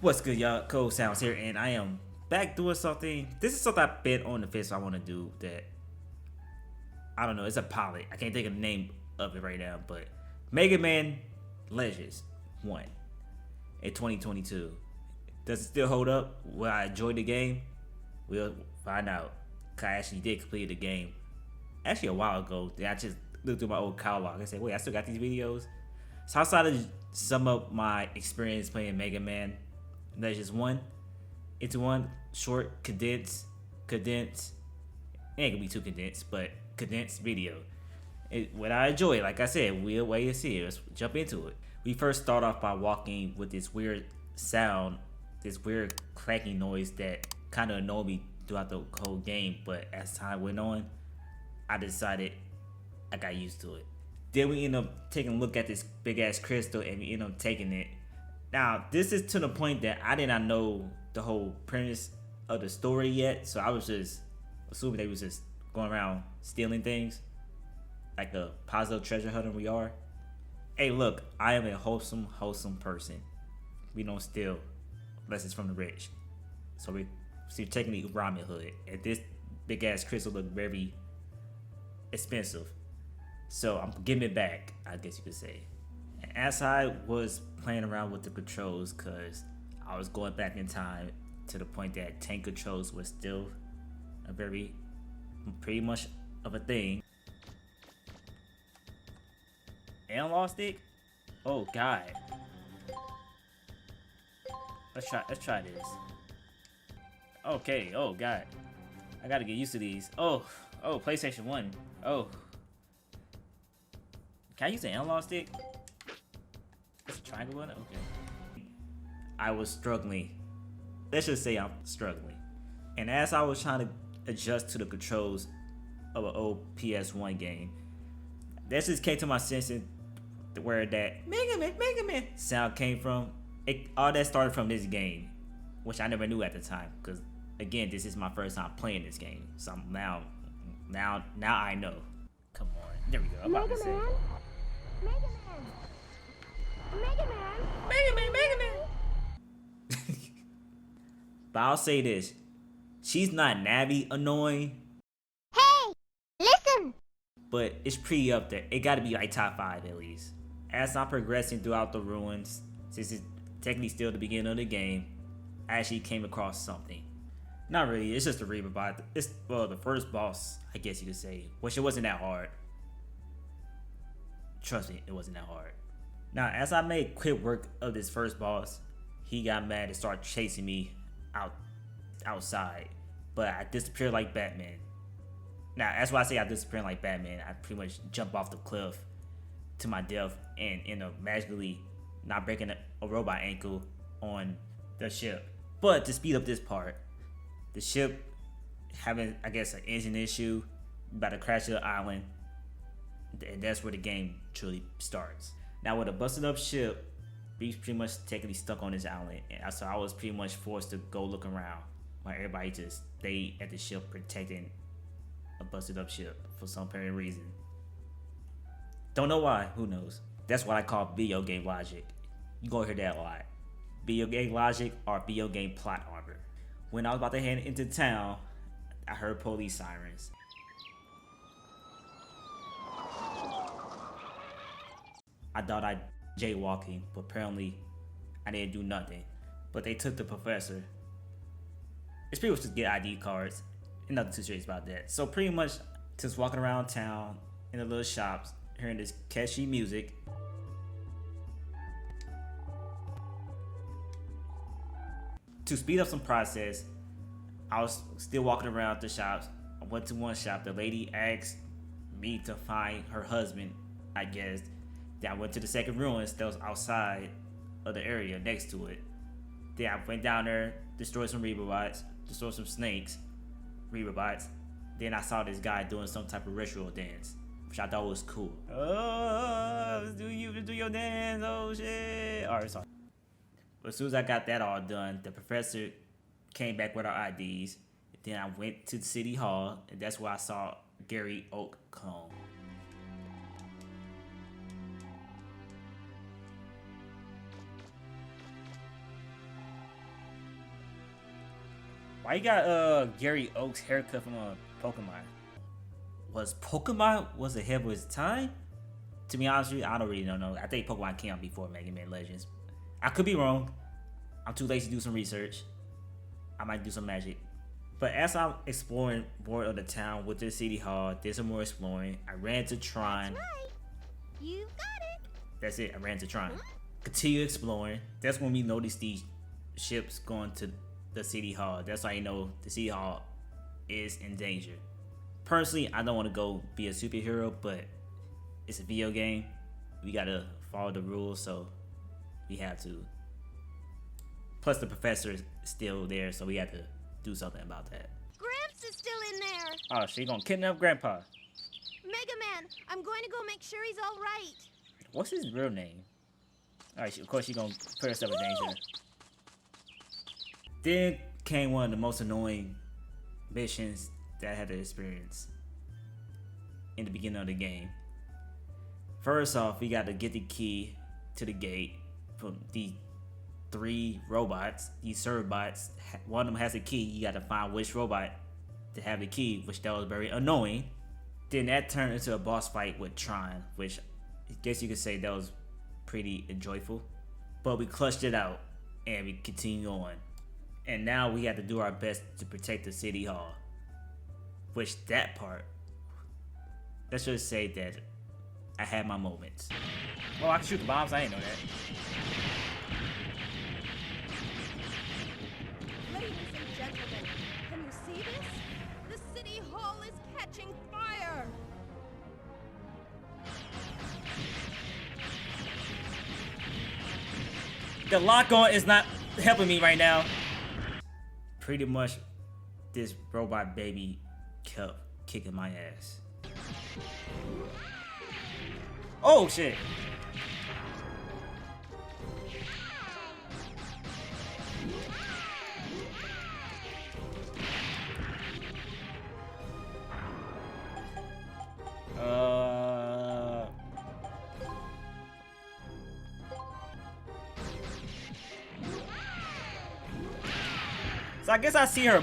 What's good, y'all? Cold Sounds here, and I am back doing something. This is something I've been on the fence I want to do that I don't know. It's a pilot. I can't think of the name of it right now, but Mega Man Legends 1 in 2022. Does it still hold up? Will I enjoy the game? We'll find out. 'Cause I actually did complete the game actually a while ago. Then I just looked through my old catalog and said, wait, I still got these videos. So I decided to sum up my experience playing Mega Man Legends 1 into one short, condensed. It ain't gonna be too condensed, but condensed video. What I enjoy, like I said, we'll wait and see. Let's jump into it. We first start off by walking with this weird sound, this weird clacking noise that kind of annoyed me throughout the whole game. But as time went on, I decided I got used to it. Then we end up taking a look at this big ass crystal and we end up taking it. Now, this is to the point that I did not know the whole premise of the story yet, so I was just assuming they was just going around stealing things like a positive treasure hunter we are. Hey, look, I am a wholesome person. We don't steal unless it's from the rich. So we see technically Robin Hood, and this big ass crystal looked very expensive. So I'm giving it back, I guess you could say. And as I was playing around with the controls, cause I was going back in time to the point that tank controls was still a pretty much of a thing. Analog stick? Oh god. Let's try this. Okay, oh god. I gotta get used to these. Oh, PlayStation 1. Oh. Can I use an analog stick? It's a triangle one? Okay. I was struggling. Let's just say I'm struggling. And as I was trying to adjust to the controls of an old PS1 game, that just came to my senses where that Mega Man sound came from. All that started from this game, which I never knew at the time. Because again, this is my first time playing this game, so now I know. Come on, there we go. I'm about to say. Mega Man. But I'll say this: she's not Navi annoying. Hey, listen! But it's pretty up there. It gotta be like top 5 at least. As I'm progressing throughout the ruins, since it's technically still the beginning of the game, I actually came across something. Not really, it's just a Reaper bot. It's, well, the first boss, I guess you could say, which it wasn't that hard. Trust me, it wasn't that hard. Now, as I made quick work of this first boss, he got mad and started chasing me outside. But I disappeared like Batman. Now, that's why I say I disappeared like Batman. I pretty much jump off the cliff to my death and end up magically not breaking a robot ankle on the ship. But to speed up this part, the ship having, I guess, an engine issue, about to crash to the island, and that's where the game truly starts. Now, with a busted up ship, we pretty much technically stuck on this island, and so I was pretty much forced to go look around while everybody just stayed at the ship protecting a busted up ship for some apparent reason. Don't know why, who knows. That's what I call video game logic. You gonna hear that a lot. Video game logic or video game plot armor. When I was about to head into town, I heard police sirens. I thought I jaywalking, but apparently I didn't do nothing. But they took the professor. It's pretty much just get ID cards. Nothing too serious about that. So pretty much just walking around town in the little shops, hearing this catchy music. To speed up some process, I was still walking around the shops. I went to one shop. The lady asked me to find her husband, I guess. Then I went to the second ruins that was outside of the area next to it. Then I went down there, destroyed some Reaper bots, destroyed some snakes, Reaper bots. Then I saw this guy doing some type of ritual dance, which I thought was cool. Oh, do your dance? Oh shit! Alright, sorry. But as soon as I got that all done, the professor came back with our IDs. Then I went to the city hall, and that's where I saw Gary Oakcomb. Why you got Gary Oak's haircut from Pokemon? Was Pokemon ahead of its time? To be honest with you, I don't really know. I think Pokemon came out before Mega Man Legends. I could be wrong. I'm too lazy to do some research. I might do some magic. But as I'm exploring more of the town with the city hall, did some more exploring. I ran to Trine. That's right. You got it. That's it. I ran to Trine. Continue exploring. That's when we noticed these ships going to the city hall. That's how you know the city hall is in danger. Personally, I don't want to go be a superhero, but it's a video game. We gotta follow the rules, so we have to. Plus, the professor is still there, so we have to do something about that. Gramps is still in there. Oh, she gonna kidnap Grandpa. Mega Man, I'm going to go make sure he's all right. What's his real name? Alright, of course she gonna put herself in danger. Then came one of the most annoying missions that I had to experience in the beginning of the game. First off, we got to get the key to the gate from the 3 robots, these Serbots. One of them has a key. You got to find which robot to have the key, which that was very annoying. Then that turned into a boss fight with Trine, which I guess you could say that was pretty enjoyable. But we clutched it out and we continue on. And now we have to do our best to protect the city hall. Which that part, let's just say that I had my moments. Oh, I can shoot the bombs? I didn't know that. Ladies and gentlemen, can you see this? The city hall is catching fire! The lock on is not helping me right now. Pretty much, this robot baby kept kicking my ass. Oh shit! So I guess I see her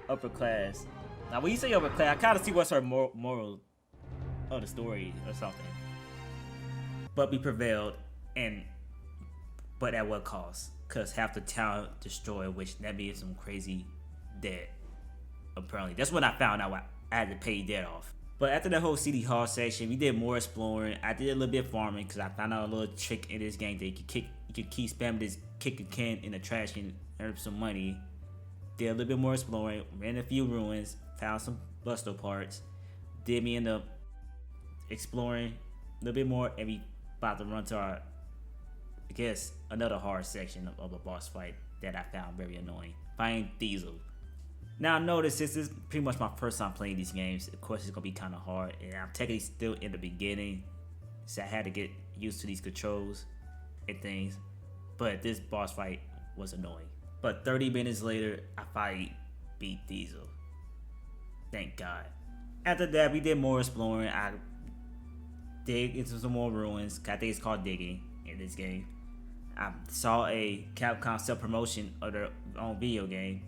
upper class. Now when you say upper class, I kind of see what's her moral of the story or something. But we prevailed, but at what cost? Cause half the town destroyed, which that means some crazy debt. Apparently, that's when I found out I had to pay debt off. But after the whole city hall section, we did more exploring. I did a little bit of farming because I found out a little trick in this game that you could keep spamming this kick a can in the trash and earn some money. Did a little bit more exploring, ran a few ruins, found some busto parts. Did me end up exploring a little bit more, and we about to run to our, I guess, another hard section of a boss fight that I found very annoying. Find Diesel. Now notice this is pretty much my first time playing these games. Of course it's gonna be kind of hard, and I'm technically still in the beginning, so I had to get used to these controls and things. But this boss fight was annoying. But 30 minutes later, I finally beat Diesel. Thank God. After that, we did more exploring. I dig into some more ruins. I think it's called digging in this game. I saw a Capcom self-promotion of their own video game.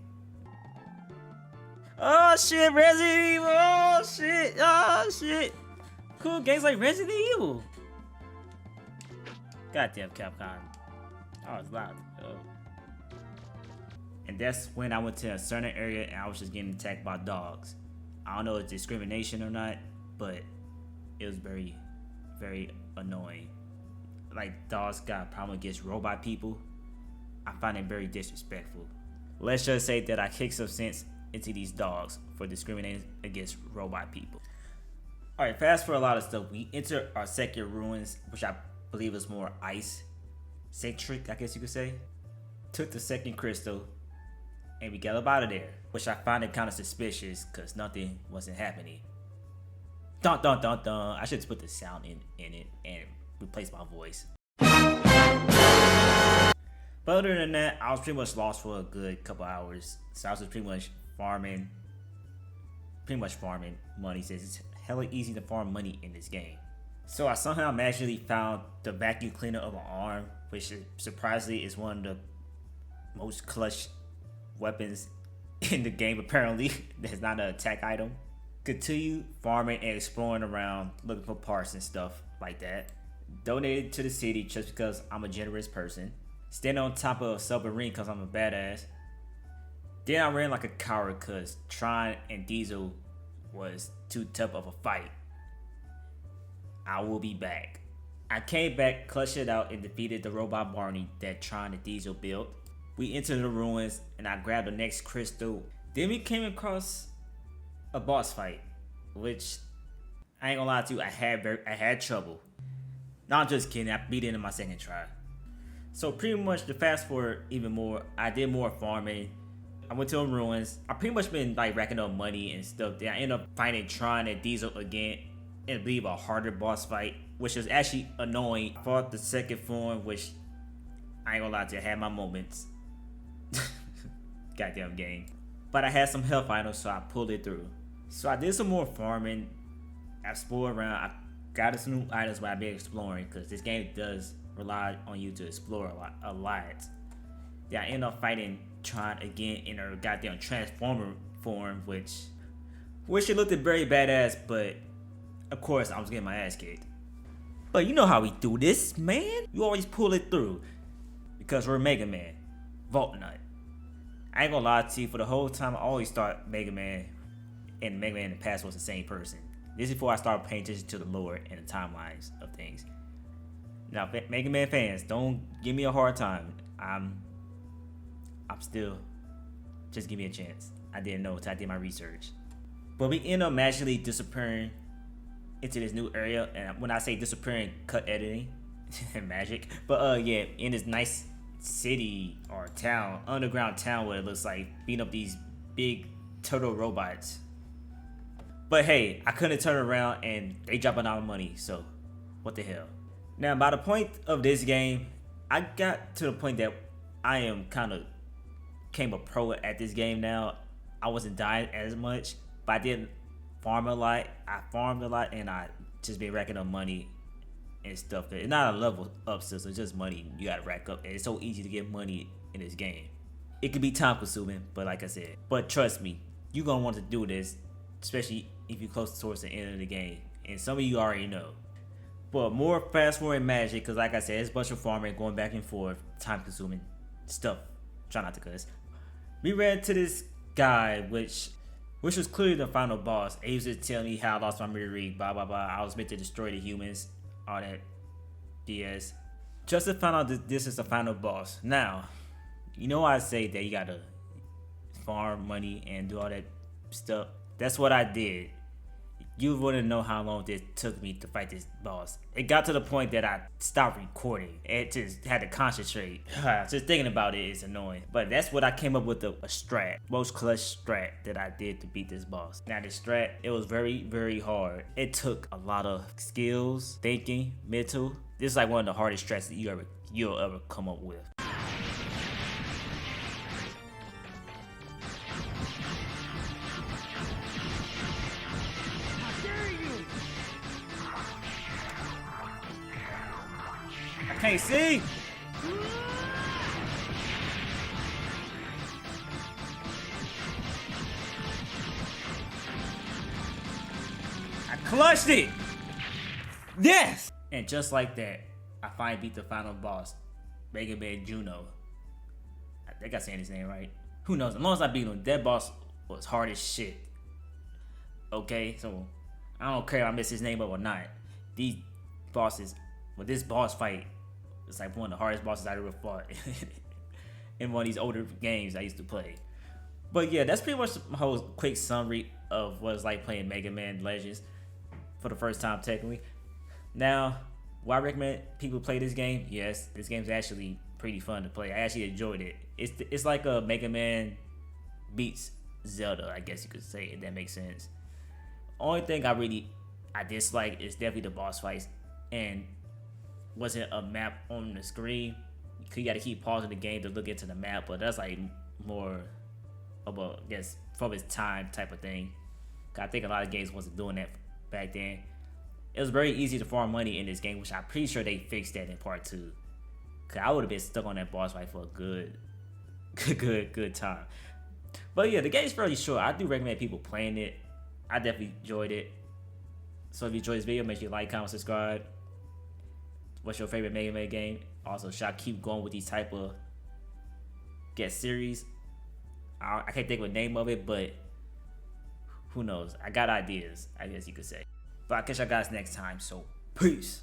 Oh shit, Resident Evil! Oh shit! Oh shit! Cool games like Resident Evil! Goddamn Capcom. Oh, it's loud. And that's when I went to a certain area and I was just getting attacked by dogs. I don't know if it's discrimination or not, but it was very, very annoying. Like, dogs got a problem against robot people. I find it very disrespectful. Let's just say that I kicked some sense into these dogs for discriminating against robot people. Alright, fast for a lot of stuff. We enter our second ruins, which I believe is more ice-centric, I guess you could say. Took the second crystal, and we got up out of there, which I find it kind of suspicious because nothing wasn't happening. Dun dun dun dun. I should just put the sound in it and replace my voice. But other than that, I was pretty much lost for a good couple hours. So I was just pretty much farming money, since it's hella easy to farm money in this game. So I somehow magically found the vacuum cleaner of an arm, which surprisingly is one of the most clutch weapons in the game apparently. That's not an attack item. Continue farming and exploring around looking for parts and stuff like that. Donated to the city just because I'm a generous person. Stand on top of a submarine because I'm a badass. Then I ran like a coward because Tron and Diesel was too tough of a fight. I will be back. I came back, clutched it out, and defeated the robot Barney that Tron and Diesel built. We entered the ruins and I grabbed the next crystal. Then we came across a boss fight, which I ain't gonna lie to you, I had trouble. No, I'm just kidding. I beat it in my second try. So pretty much to fast forward even more, I did more farming. I went to the ruins. I pretty much been like racking up money and stuff. Then I ended up fighting Tron and Diesel again, and I believe a harder boss fight, which was actually annoying. I fought the second form, which I ain't gonna lie to you, I had my moments. Goddamn game. But I had some health items, so I pulled it through. So I did some more farming. I explored around. I got some new items while I've been exploring, because this game does rely on you to explore a lot. Yeah, I ended up fighting Tron again in her goddamn transformer form, which it looked very badass, but of course I was getting my ass kicked. But you know how we do this, man. You always pull it through, because we're Mega Man, Vault Nut. I ain't gonna lie to you, for the whole time I always thought Mega Man and Mega Man in the past was the same person. This is before I started paying attention to the lore and the timelines of things. Now, Mega Man fans, don't give me a hard time. I'm still, just give me a chance. I didn't know until I did my research. But we end up magically disappearing into this new area, and when I say disappearing, cut editing and magic. But yeah, in this nice city or town, underground town, where it looks like beating up these big turtle robots. But hey, I couldn't turn around and they dropping out of money, so what the hell. Now by the point of this game, I got to the point that I am kind of became a pro at this game now. I wasn't dying as much, but I did farm a lot. I farmed a lot, and I just been racking up money and stuff. It's not a level up system, it's just money you gotta rack up, and it's so easy to get money in this game. It can be time consuming, but like I said, but trust me, you're gonna want to do this, especially if you're close towards the end of the game, and some of you already know. But more fast forward magic, because like I said, it's a bunch of farming, going back and forth, time consuming stuff. Try not to cuss. We ran into this guy, which was clearly the final boss. He was just telling me how I lost my memory, blah blah blah. I was meant to destroy the humans, all that BS. Just to find out that this is the final boss. Now, you know I say that you gotta farm money and do all that stuff. That's what I did. You wouldn't know how long this took me to fight this boss. It got to the point that I stopped recording. It just had to concentrate. Just thinking about it is annoying. But that's what I came up with, a strat. Most clutch strat that I did to beat this boss. Now this strat, it was very, very hard. It took a lot of skills, thinking, mental. This is like one of the hardest strats that you'll ever come up with. Can't see. I clutched it. Yes. And just like that, I finally beat the final boss, Mega Man Juno. I think I'm saying his name right. Who knows? As long as I beat him, that boss was hard as shit. Okay, so I don't care if I mess his name up or not. These bosses, with this boss fight, it's like one of the hardest bosses I ever fought in one of these older games I used to play. But yeah, that's pretty much my whole quick summary of what it's like playing Mega Man Legends for the first time technically. Now, why I recommend people play this game? Yes, this game's actually pretty fun to play. I actually enjoyed it. It's like a Mega Man beats Zelda, I guess you could say, if that makes sense. Only thing I dislike is definitely the boss fights, and wasn't a map on the screen. You gotta keep pausing the game to look into the map, but that's like more of a, I guess, from its time type of thing. I think a lot of games wasn't doing that back then. It was very easy to farm money in this game, which I'm pretty sure they fixed that in part 2. Cause I would have been stuck on that boss fight for a good time. But yeah, the game's fairly short. I do recommend people playing it. I definitely enjoyed it. So if you enjoyed this video, make sure you like, comment, subscribe. What's your favorite Mega Man game? Also, should I keep going with these type of guest series? I can't think of a name of it, but who knows? I got ideas, I guess you could say. But I'll catch y'all guys next time, so peace.